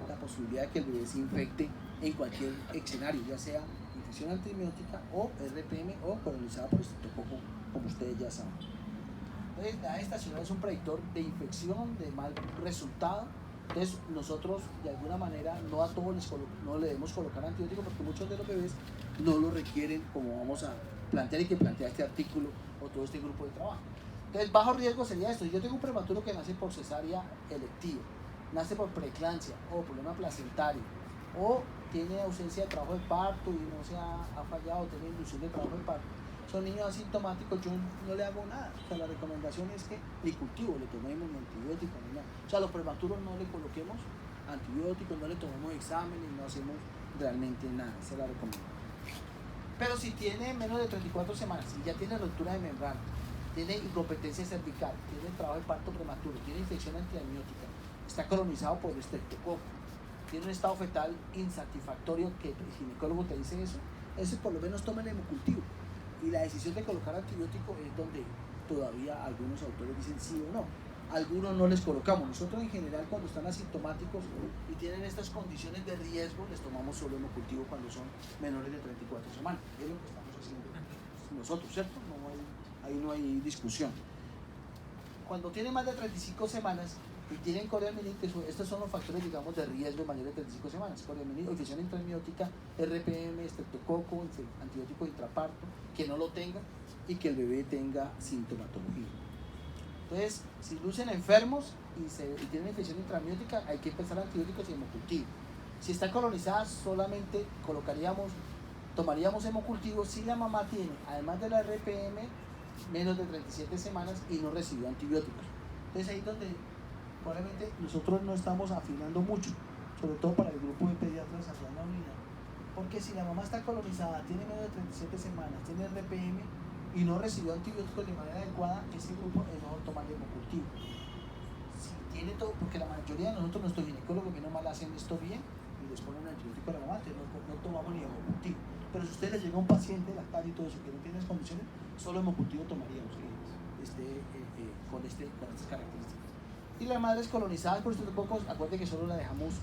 la posibilidad de que el bebé se infecte en cualquier escenario, ya sea infección antibiótica o RPM o colonizada por estreptococo, como ustedes ya saben. Entonces, la estacional es un predictor de infección, de mal resultado. Entonces, nosotros de alguna manera no a todos no le debemos colocar antibióticos porque muchos de los bebés no lo requieren, como vamos a plantear y que plantea este artículo o todo este grupo de trabajo. Entonces, bajo riesgo sería esto. Yo tengo un prematuro que nace por cesárea electiva, nace por preeclampsia o problema placentario, o tiene ausencia de trabajo de parto y no se ha fallado, tiene inducción de trabajo de parto. Son niños asintomáticos, yo no le hago nada. O sea, la recomendación es que ni cultivo, le tomemos ni antibióticos ni nada. O sea, a los prematuros no le coloquemos antibióticos, no le tomemos exámenes, no hacemos realmente nada. Esa es la recomendación. Pero si tiene menos de 34 semanas, si ya tiene ruptura de membrana, tiene incompetencia cervical, tiene trabajo de parto prematuro, tiene infección antiamniótica, está colonizado por estreptococo, tiene un estado fetal insatisfactorio, que el ginecólogo te dice eso, ese por lo menos toma el hemocultivo. Y la decisión de colocar antibiótico es donde todavía algunos autores dicen sí o no. Algunos no les colocamos. Nosotros en general cuando están asintomáticos y tienen estas condiciones de riesgo, les tomamos solo hemocultivo cuando son menores de 34 semanas. Es lo que estamos haciendo nosotros, ¿cierto? Ahí no hay discusión. Cuando tienen más de 35 semanas y tienen coriamnitis, estos son los factores, digamos, de riesgo mayores de 35 semanas. Coriamnitis, infección intramniótica, RPM, estreptococo, antibiótico intraparto, que no lo tenga y que el bebé tenga sintomatología. Entonces, si lucen enfermos y tienen infección intramniótica, hay que empezar antibióticos y hemocultivo. Si está colonizada, solamente tomaríamos hemocultivo si la mamá tiene, además de la RPM, menos de 37 semanas y no recibió antibióticos. Entonces ahí es donde probablemente nosotros no estamos afinando mucho, sobre todo para el grupo de pediatras allá en la unidad, porque si la mamá está colonizada, tiene menos de 37 semanas, tiene RPM y no recibió antibióticos de manera adecuada, ese grupo es mejor tomar hemocultivo. Si tiene todo, porque la mayoría de nosotros, nuestros ginecólogos, menos mal hacen esto bien y les ponen antibiótico a la mamá, entonces no tomamos ni hemocultivo. Pero si usted les llega un paciente lactario y todo eso que no tiene las condiciones, solo hemocultivo tomaríamos con estas características. Y las madres colonizadas por estos pocos, acuérdense que solo la dejamos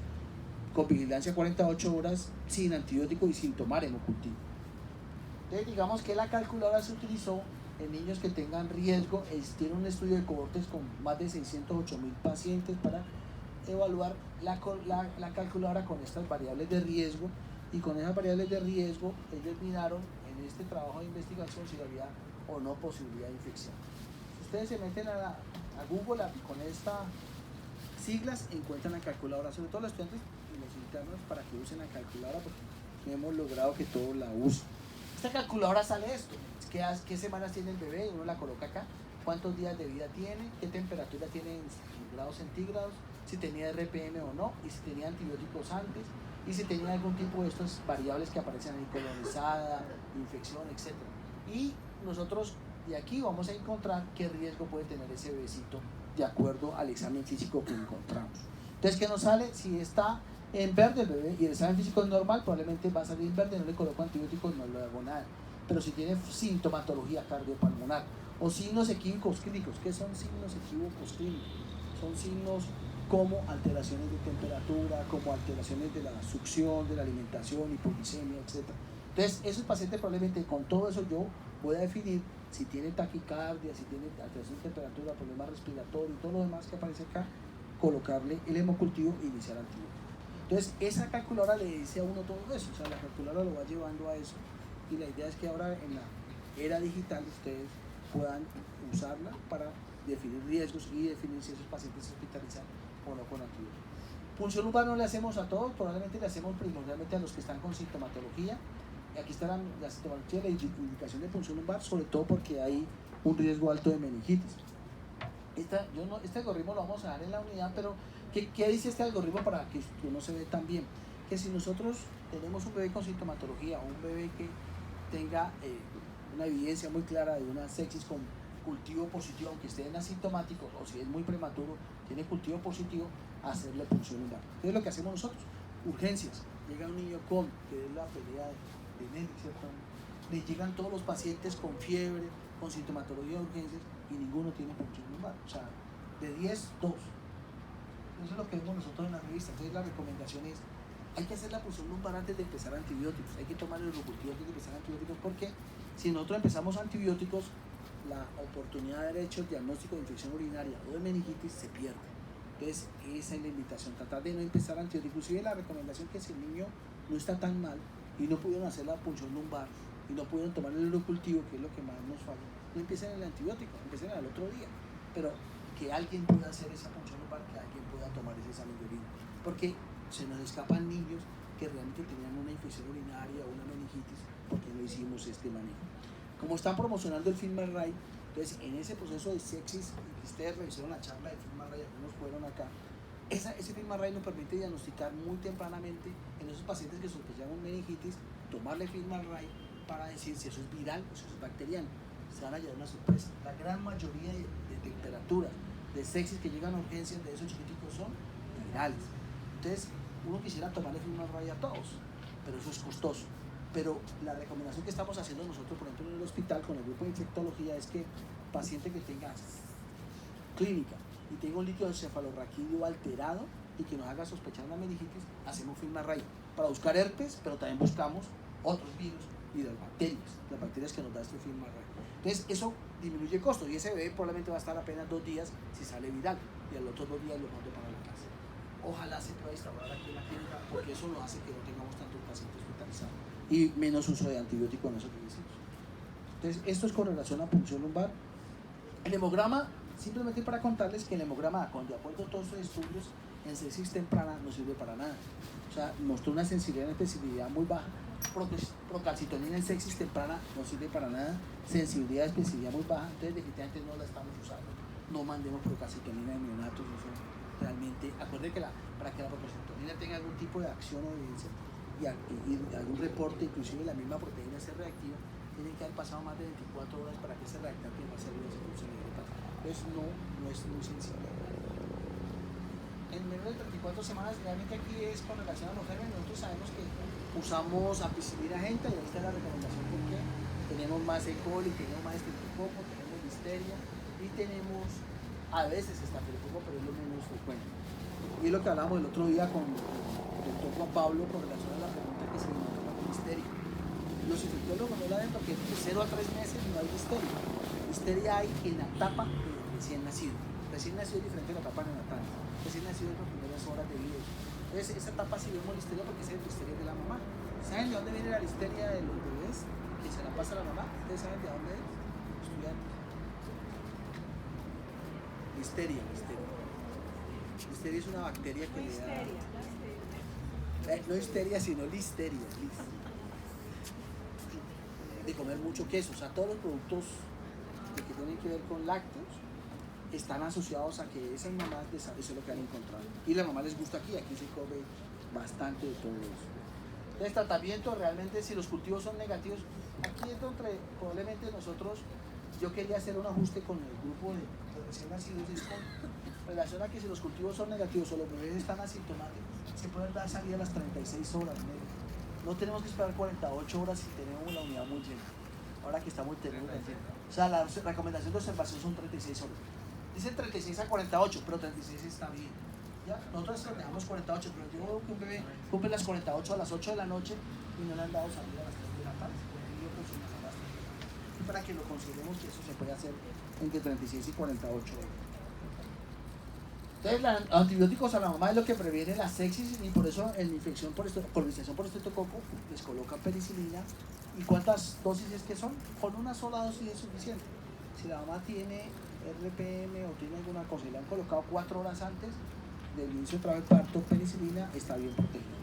con vigilancia 48 horas sin antibiótico y sin tomar hemocultivo. Entonces digamos que la calculadora se utilizó en niños que tengan riesgo, tiene un estudio de cohortes con más de 608.000 pacientes para evaluar la calculadora con estas variables de riesgo, y con esas variables de riesgo ellos miraron en este trabajo de investigación si había o no posibilidad de infección. Si ustedes se meten a Google con estas siglas, encuentran la calculadora, sobre todo los estudiantes y los internos, para que usen la calculadora, porque hemos logrado que todos la usen. Esta calculadora sale esto: qué semanas tiene el bebé, uno la coloca acá, cuántos días de vida tiene, qué temperatura tiene en grados centígrados, si tenía RPM o no, y si tenía antibióticos antes, y si tenía algún tipo de estas variables que aparecen ahí, colonizada, infección, etc. Y nosotros de aquí vamos a encontrar qué riesgo puede tener ese bebecito de acuerdo al examen físico que encontramos. Entonces, ¿qué nos sale? Si está en verde el bebé y el examen físico es normal, probablemente va a salir en verde, no le coloco antibióticos, no le hago nada. Pero si tiene sintomatología cardiopulmonar o signos equívocos clínicos, ¿qué son signos equívocos clínicos? Son signos como alteraciones de temperatura, como alteraciones de la succión, de la alimentación, hipoglicemia, etc. Entonces, esos pacientes probablemente con todo eso yo voy a definir si tiene taquicardia, si tiene alteración de temperatura, problemas respiratorios y todo lo demás que aparece acá, colocarle el hemocultivo e iniciar antibiótico. Entonces, esa calculadora le dice a uno todo eso, o sea, la calculadora lo va llevando a eso, y la idea es que ahora en la era digital ustedes puedan usarla para definir riesgos y definir si esos pacientes se hospitalizan o no con antibióticos. Punción lumbar no le hacemos a todos, probablemente le hacemos primordialmente a los que están con sintomatología. Aquí está la sintomatología, la indicación de punción lumbar, sobre todo porque hay un riesgo alto de meningitis. Este algoritmo lo vamos a dar en la unidad, pero ¿qué dice este algoritmo para que no se ve tan bien? Que si nosotros tenemos un bebé con sintomatología o un bebé que tenga una evidencia muy clara de una sepsis con cultivo positivo, aunque esté en asintomático, o si es muy prematuro, tiene cultivo positivo, hacerle punción lumbar. Entonces lo que hacemos nosotros, urgencias, llega un niño con, que es la pelea de Nelly, ¿cierto? Le llegan todos los pacientes con fiebre, con sintomatología de urgencias y ninguno tiene punción lumbar, o sea, de 10, 2. Eso es lo que vemos nosotros en la revista. Entonces la recomendación es, hay que hacer la punción lumbar antes de empezar antibióticos, hay que tomar el hemocultivo antes de empezar antibióticos, porque si nosotros empezamos antibióticos, la oportunidad de haber hecho el diagnóstico de infección urinaria o de meningitis se pierde. Entonces esa es la invitación, tratar de no empezar antibióticos. Inclusive la recomendación que si el niño no está tan mal y no pudieron hacer la punción lumbar y no pudieron tomar el hemocultivo, que es lo que más nos falla, no empiecen el antibiótico, empiecen al otro día, pero que alguien pueda hacer esa punción lumbar, que alguien pueda tomar ese examen de orina, porque se nos escapan niños que realmente tenían una infección urinaria o una meningitis porque no hicimos este manejo. Como están promocionando el FilmRay, entonces en ese proceso de sepsis, y ustedes revisaron la charla de FilmRay, algunos fueron acá, ese FilmRay nos permite diagnosticar muy tempranamente en esos pacientes que sospechamos meningitis, tomarle FilmRay para decir si eso es viral o si eso es bacteriano. Se van a llevar una sorpresa. La gran mayoría de temperaturas, de sepsis que llegan a urgencias de esos chiquiticos son virales. Entonces, uno quisiera tomarle FilmRay a todos, pero eso es costoso. Pero la recomendación que estamos haciendo nosotros, por ejemplo, en el hospital con el grupo de infectología, es que paciente que tenga clínica y tenga un líquido encefalorraquídeo alterado y que nos haga sospechar una meningitis, hacemos FilmRay para buscar herpes, pero también buscamos otros virus y las bacterias que nos da este FilmRay. Entonces, eso disminuye el costo y ese bebé probablemente va a estar apenas 2 días si sale viral y a los otros 2 días lo mando para la casa. Ojalá se pueda instaurar aquí en la clínica porque eso lo hace que no tengamos tantos pacientes hospitalizados y menos uso de antibiótico en eso que decimos. Entonces, esto es con relación a punción lumbar. El hemograma, simplemente para contarles que el hemograma, de acuerdo a todos los estudios, en sepsis temprana no sirve para nada. O sea, mostró una sensibilidad y especificidad muy baja. Procalcitonina en sepsis temprana no sirve para nada. Sensibilidad y especificidad muy baja. Entonces, definitivamente no la estamos usando. No mandemos procalcitonina en neonatos. Eso realmente, acuérdense que para que la procalcitonina tenga algún tipo de acción o evidencia y algún reporte, inclusive la misma proteína ser reactiva, tienen que haber pasado más de 24 horas para que ese reactante no se produce en el hepático. Entonces no es muy sensible. En menos de 34 semanas, realmente aquí es con relación a los gérmenes. Nosotros sabemos que usamos ampicilina agente y ahí está la recomendación porque tenemos más E. coli, tenemos más estreptococo, tenemos listeria y tenemos a veces estafilococo, pero es lo menos frecuente. Y es lo que hablábamos el otro día con el doctor Juan Pablo con relación a la pregunta que se vino con la listeria. Los infectólogos no la ven porque de 0 a 3 meses no hay listeria. Listeria hay en la etapa de recién nacido. Recién nacido es diferente a la etapa neonatal. Recién nacido es las primeras horas de vida. Entonces, esa etapa sí vemos listeria porque esa es la listeria de la mamá. ¿Saben de dónde viene la listeria de los bebés? Que se la pasa a la mamá. ¿Ustedes saben de dónde es? Estudiantes. Listeria. Listeria es una bacteria que le da... No histeria, sino listeria. De comer mucho queso. O sea, todos los productos que tienen que ver con lácteos están asociados a que esas mamás, eso es lo que han encontrado. Y a la mamá les gusta aquí se come bastante de todo eso. Entonces, tratamiento realmente, si los cultivos son negativos, aquí es donde probablemente nosotros, yo quería hacer un ajuste con el grupo de recién nacidos y con relación a que si los cultivos son negativos o los bebés están asintomáticos, se pueden dar salida a las 36 horas. No tenemos que esperar 48 horas si tenemos la unidad muy llena. Ahora que está muy llena. O sea, la recomendación de observación son 36 horas. Dicen 36 a 48, pero 36 está bien. ¿Ya? Nosotros dejamos 48, pero yo veo que un bebé cumple las 48 a las 8 de la noche y no le han dado salida a las 3 de la tarde. para que lo consideremos que eso se puede hacer entre 36 y 48 horas. Entonces, los antibióticos a la mamá es lo que previene la sepsis y por eso en infección por colonización por estreptococo les colocan penicilina. ¿Y cuántas dosis es que son? Con una sola dosis es suficiente. Si la mamá tiene RPM o tiene alguna cosa y le han colocado 4 horas antes del inicio de trabajo de parto penicilina, está bien protegido.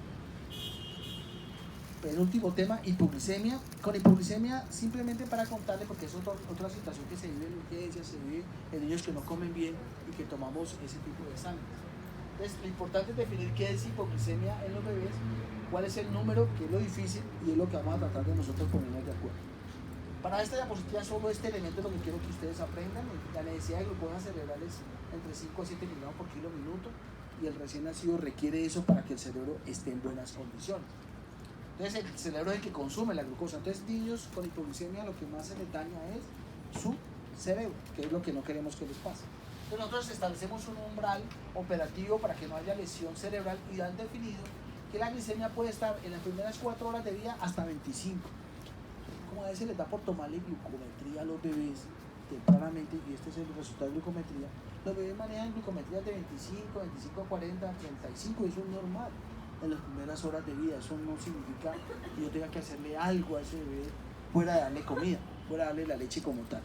El último tema, hipoglicemia. Con hipoglicemia, simplemente para contarle, porque es otra situación que se vive en urgencias, se vive en niños que no comen bien y que tomamos ese tipo de exámenes. Entonces, lo importante es definir qué es hipoglicemia en los bebés, cuál es el número, qué es lo difícil y es lo que vamos a tratar de nosotros ponernos de acuerdo. Para esta diapositiva, solo este elemento es lo que quiero que ustedes aprendan. La necesidad de glucosa cerebral es entre 5 a 7 miligramos por kilo minuto y el recién nacido requiere eso para que el cerebro esté en buenas condiciones. Entonces el cerebro es el que consume la glucosa. Entonces niños con hipoglicemia lo que más se les daña es su cerebro, que es lo que no queremos que les pase. Entonces nosotros establecemos un umbral operativo para que no haya lesión cerebral y han definido que la glicemia puede estar en las primeras 4 horas de vida hasta 25. Como a veces les da por tomarle glucometría a los bebés tempranamente, y este es el resultado de glucometría, los bebés manejan glucometrías de 25, 25 a 40, 35, y eso es normal en las primeras horas de vida. Eso no significa que yo tenga que hacerle algo a ese bebé fuera de darle comida, fuera de darle la leche como tal.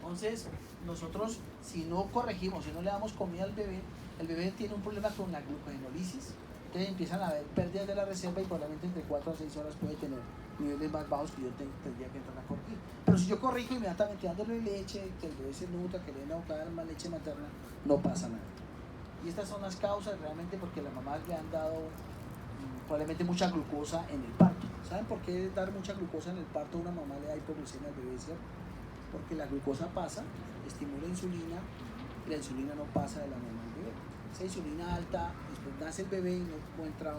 Entonces, nosotros, si no corregimos, si no le damos comida al bebé, el bebé tiene un problema con la glucogenólisis. Entonces empiezan a haber pérdidas de la reserva y probablemente entre 4 a 6 horas puede tener niveles más bajos que yo tendría que entrar a corregir. Pero si yo corrijo inmediatamente dándole leche, que el bebé se nutra, que le den a bocar más leche materna, no pasa nada. Y estas son las causas realmente porque las mamás le han dado probablemente mucha glucosa en el parto. ¿Saben por qué dar mucha glucosa en el parto a una mamá le da hipoglucemia al bebé? ¿Cierto? Porque la glucosa pasa, estimula insulina y la insulina no pasa de la mamá al bebé. Esa insulina alta, después nace el bebé y no encuentra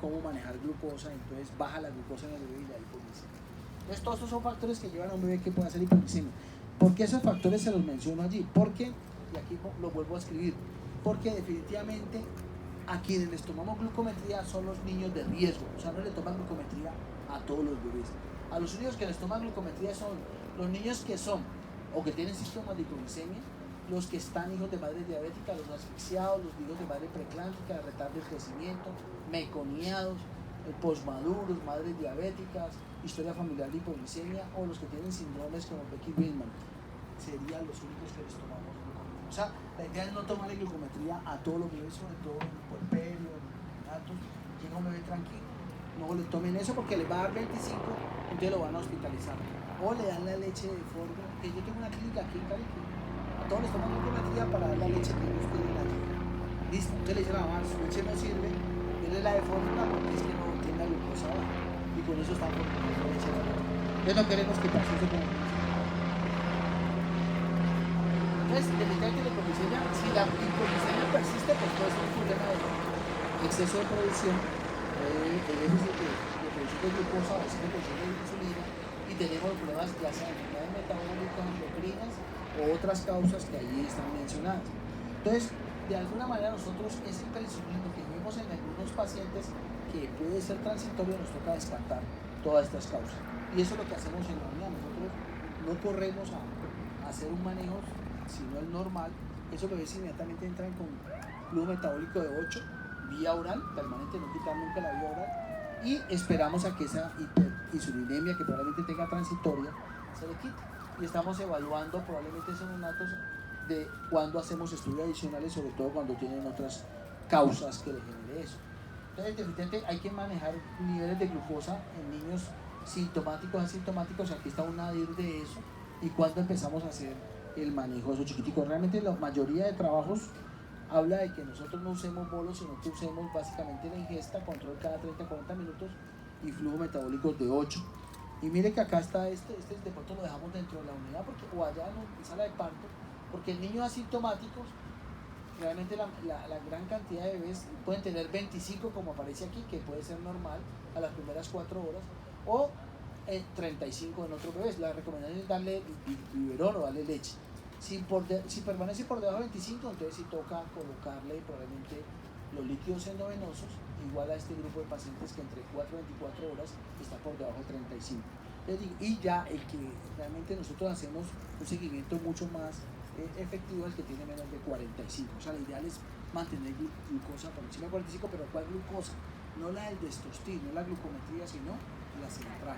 cómo manejar glucosa, entonces baja la glucosa en el bebé y la hipoglucemia. Entonces todos estos son factores que llevan a un bebé que pueda hacer hipoglucemia. ¿Por qué esos factores se los menciono allí? Porque, y aquí lo vuelvo a escribir, porque definitivamente a quienes les tomamos glucometría son los niños de riesgo. O sea, no le toman glucometría a todos los bebés. A los únicos que les toman glucometría son los niños que son o que tienen síntomas de hipoglicemia, los que están hijos de madres diabéticas, los asfixiados, los hijos de madre preclántica, retardo de crecimiento, meconiados, posmaduros, madres diabéticas, historia familiar de hipoglicemia, o los que tienen síndromes como Becky-Billman. Serían los únicos que les tomamos glucometría. O sea, la idea es no tomarle glucometría a todos los bebés, sobre todo en el puerperio, en los neonatos. Llega un bebé tranquilo, no le tomen eso porque les va a dar 25, entonces lo van a hospitalizar. O le dan la leche de fórmula, que yo tengo una clínica aquí en Cali, a todos les toman glucometría para dar la leche que ellos tienen allí. Listo, entonces le dicen a la mamá, su leche no sirve, denle la de fórmula porque es que no tiene la glucosa baja. Y con eso están formando la leche de la leche. Entonces no queremos que pase eso con la leche. Entonces, definitivamente la hipoglicemia, si la hipoglicemia persiste, pues puede ser un problema de exceso de producción, de déficit de producción de glucosa, o exceso de producción de insulina, y tenemos problemas ya sea de enfermedades metabólicas, endocrinas o otras causas que allí están mencionadas. Entonces, de alguna manera nosotros ese hiperinsulinismo que vemos en algunos pacientes que puede ser transitorio, nos toca descartar todas estas causas. Y eso es lo que hacemos en la unidad. Nosotros no corremos a hacer un manejo sino el normal. Esos bebés inmediatamente entran con flujo metabólico de 8, vía oral, permanente, no quitar nunca la vía oral, y esperamos a que esa hiperinsulinemia que probablemente tenga transitoria se le quite. Y estamos evaluando probablemente esos neonatos de cuando hacemos estudios adicionales, sobre todo cuando tienen otras causas que le genere eso. Entonces, definitivamente hay que manejar niveles de glucosa en niños sintomáticos, asintomáticos. Aquí está un nadir de eso, y cuando empezamos a hacer el manejo de esos chiquiticos. Realmente la mayoría de trabajos habla de que nosotros no usemos bolos, sino que usemos básicamente la ingesta, control cada 30-40 minutos y flujo metabólico de 8. Y mire que acá está este de pronto lo dejamos dentro de la unidad porque, o allá en sala de parto, porque en niños asintomáticos realmente la gran cantidad de bebés pueden tener 25, como aparece aquí, que puede ser normal a las primeras 4 horas, o 35 en otros bebés. La recomendación es darle biberón o darle leche. Si permanece por debajo de 25, entonces sí toca colocarle probablemente los líquidos endovenosos, igual a este grupo de pacientes que entre 4 y 24 horas está por debajo de 35. Y ya el que realmente nosotros hacemos un seguimiento mucho más efectivo, el que tiene menos de 45. O sea, lo ideal es mantener glucosa por encima de 45, pero ¿cuál glucosa? No la del destostil, no la glucometría, sino la central.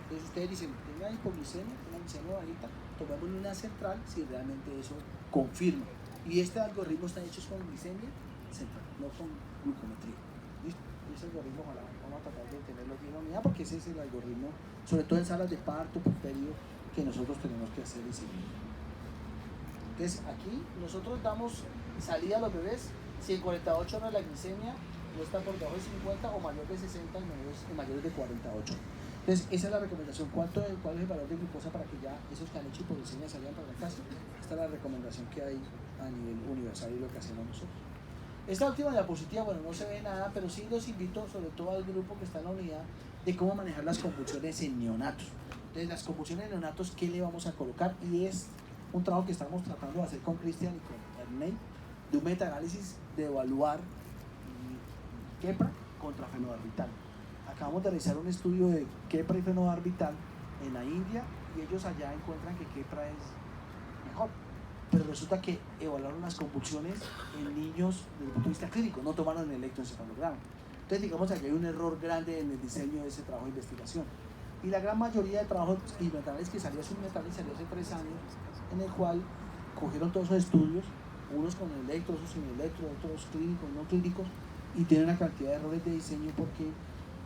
Entonces ustedes dicen, tenga hipoglicemia, tenga glicemia bajita, tomémosle una central si realmente eso confirma. Y este algoritmo está hecho con glicemia central, no con glucometría. ¿Listo? Y ese algoritmo ojalá vamos a tratar de tenerlo bien en unidad, porque ese es el algoritmo, sobre todo en salas de parto, puerperio, que nosotros tenemos que hacer y seguir. Entonces aquí nosotros damos salida a los bebés si en 48 horas la glicemia no está por debajo de 50 o mayor de 60 y mayores de 48. Entonces esa es la recomendación. ¿Cuál es el valor de glucosa para que ya esos que han hecho hipoglicemia salgan para la casa? Esta es la recomendación que hay a nivel universal y lo que hacemos nosotros. Esta última diapositiva, bueno, no se ve nada, pero sí los invito, sobre todo al grupo que está en la unidad, de cómo manejar las convulsiones en neonatos. Entonces, las convulsiones en neonatos, ¿qué le vamos a colocar? Y es un trabajo que estamos tratando de hacer con Cristian y con Ernei, de un metaanálisis de evaluar Keppra contra fenobarbital. Acabamos de realizar un estudio de Keppra y fenobarbital en la India y ellos allá encuentran que Keppra es mejor. Pero resulta que evaluaron las convulsiones en niños desde el punto de vista clínico, no tomaron el electroencefalograma. Entonces digamos que hay un error grande en el diseño de ese trabajo de investigación. Y la gran mayoría de trabajos y metaanálisis que salió, es un metaanálisis salió hace 3 años, en el cual cogieron todos esos estudios, unos con electro, otros sin electro, otros clínicos, no clínicos, y tienen una cantidad de errores de diseño porque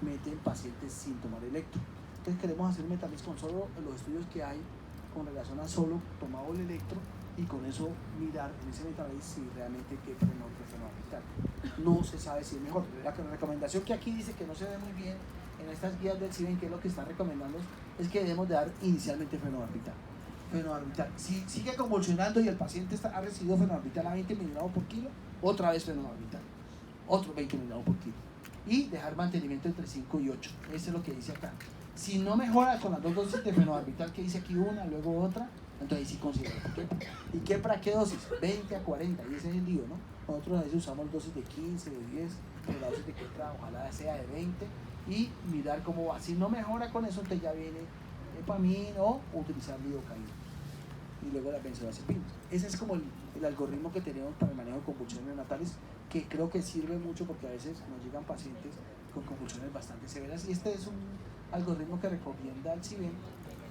meten pacientes sin tomar electro. Entonces queremos hacer un metaanálisis con solo los estudios que hay con relación a solo tomado el electro y con eso mirar en ese metaanálisis si realmente qué frenó que fenobarbital. No se sabe si es mejor. La recomendación que aquí dice que no se ve muy bien en estas guías del CIBEN, que es lo que están recomendando, es que debemos de dar inicialmente fenobarbital. Si sigue convulsionando y el paciente ha recibido fenobarbital a 20 miligramos por kilo, otra vez fenobarbital, otros 20 miligramos por kilo. Y dejar mantenimiento entre 5 y 8. Eso es lo que dice acá. Si no mejora con las 2 dosis de fenobarbital, que dice aquí una, luego otra, entonces ahí sí considera Keppra. ¿Y Keppra qué dosis? 20 a 40, y ese es el lío, ¿no? Nosotros a veces usamos dosis de 15, de 10, pero la dosis de Keppra ojalá sea de 20, y mirar cómo va. Si no mejora con eso, entonces ya viene epamina o utilizar lidocaína. Y luego las benzodiazepinas. Ese es como el algoritmo que tenemos para el manejo de convulsiones neonatales, que creo que sirve mucho porque a veces nos llegan pacientes con convulsiones bastante severas, y este es un algoritmo que recomienda el CIBEN,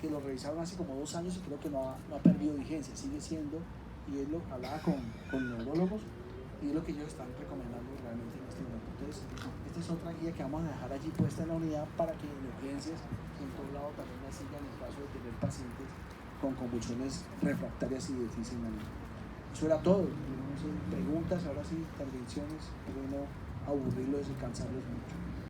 que lo revisaron hace como 2 años y creo que no ha perdido vigencia, sigue siendo, y él lo hablaba con neurólogos y es lo que ellos están recomendando realmente en este momento. Entonces, esta es otra guía que vamos a dejar allí puesta en la unidad para que en urgencias en todo lado también la sigan en caso de tener pacientes con convulsiones refractarias y de difícil manejo. Eso era todo. No sé, preguntas, ahora sí, intervenciones, pero no aburrirlos y cansarlos mucho.